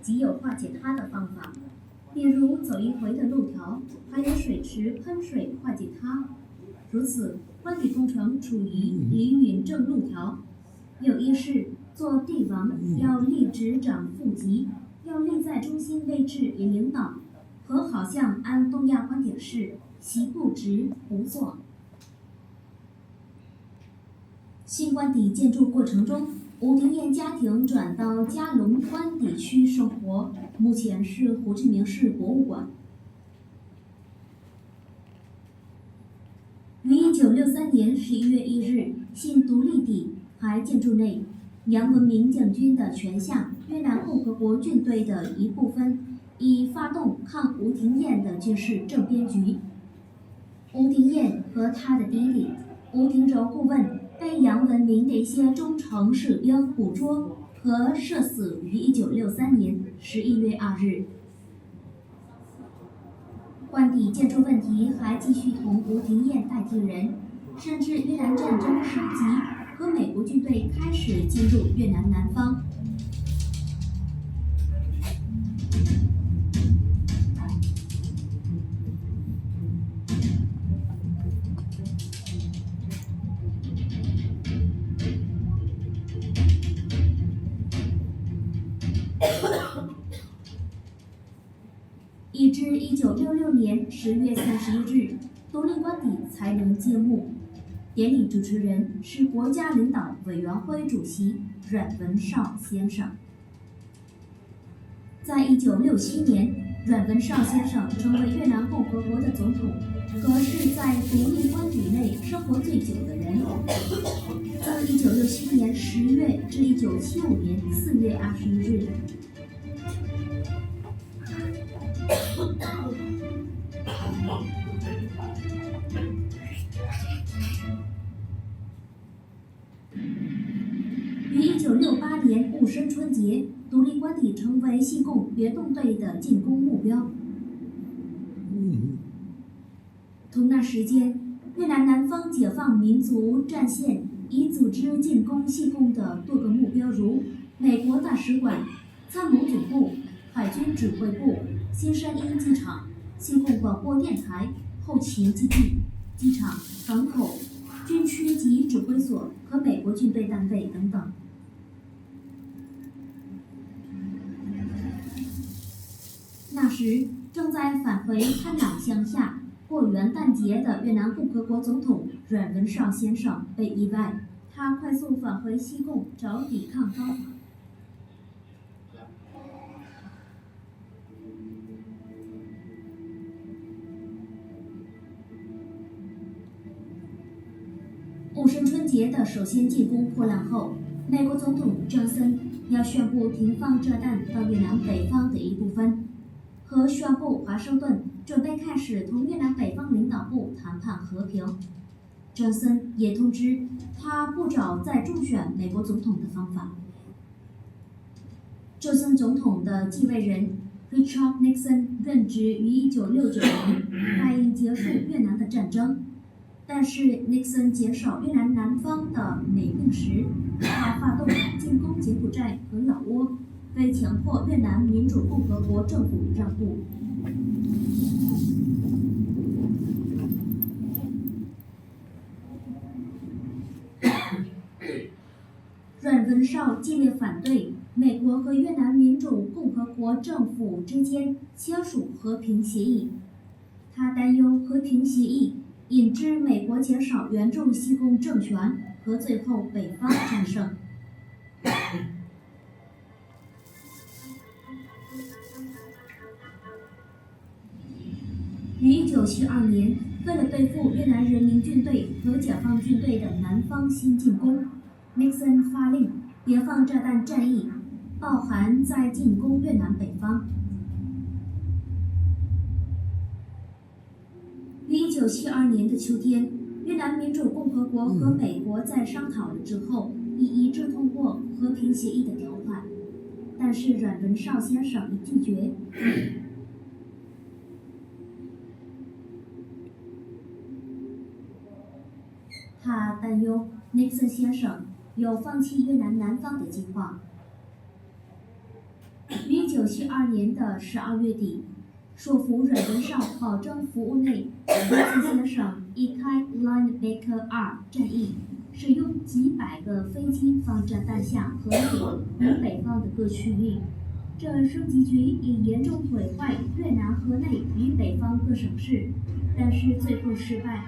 即有化解它的方法，比如走一回的路条，还有水池喷水化解它。如此，官邸工程处于离远正路条。有一是做帝王要立执掌副级，要立在中心位置以领导，和好像按东亚观点是席不直不坐。新官邸建筑过程中，吴廷艳家庭转到嘉隆官邸区生活，目前是胡志明市博物馆。于1963年11月1日，新独立邸还建筑内杨文明将军的权下越南共和国军队的一部分，以发动抗吴廷艳的军事政变局。吴廷艳和他的弟弟吴廷柔顾问被杨文明的一些忠诚士兵捕捉和射死于1963年11月2日。官邸建筑问题还继续同吴廷艳代替人，甚至越南战争升级和美国军队开始进入越南南方。一直1966年10月31日，独立官邸才能揭幕。典礼主持人是国家领导委员会主席阮文绍先生。在1967年，阮文绍先生成为越南共和国的总统，可是在独立官邸内生活最久的人。自1967年10月至1975年4月21日。于1968年戊申春节，独立官邸成为西贡别动队的进攻目标。同那时间，越南南方解放民族战线已组织进攻西贡的多个目标，如美国大使馆、参谋总部、海军指挥部、新山一机场、西贡广播电台、后勤基地、机场、港口、军区及指挥所和美国军队单位等等。那时正在返回潘朗乡下过元旦节的越南共和国总统阮文绍先生被意外，他快速返回西贡找抵抗方法。戊申春节的首先进攻破烂后，美国总统郑森要宣布停放炸弹到越南北方的一部分，和宣布华盛顿准备开始同越南北方领导部谈判和平。郑森也通知他不找再助选美国总统的方法。郑森总统的继位人 Richard Nixon 任职于1969年，答应结束越南的战争。但是尼克森减少越南南方的美兵时，他发动进攻柬埔寨和老挝，被强迫越南民主共和国政府让步。阮文绍激烈反对美国和越南民主共和国政府之间签署和平协议，他担忧和平协议引致美国减少援助西贡政权和最后北方战胜。于1972年，为了对付越南人民军队和解放军队的南方新进攻，尼克森发令别放炸弹战役，包含在进攻越南北方。于1972年的秋天，越南民主共和国和美国在商讨了之后，已一致通过和平协议的条款，但是阮文绍先生已拒绝。他担忧尼克森先生有放弃越南南方的计划。于1972 1972年的12月底，说服阮文绍保证服务内，尼克先生一开 Linebacker R 战役，使用几百个飞机放炸弹下河内与北方的各区域。这升级局已严重毁坏越南河内与北方各省市，但是最后失败。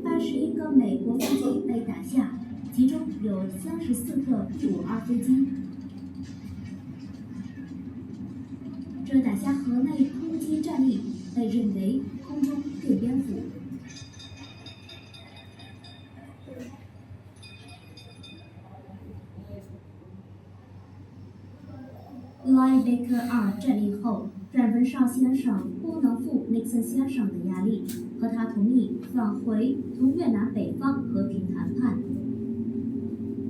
81个美国飞机被打下，其中有34个5-2飞机。这打下河内空机战役被认为空中电蝙蝠。Linebacker R 战役后，阮文绍先生不能负尼克森先生的压力，和他同意返回同越南北方和平谈判。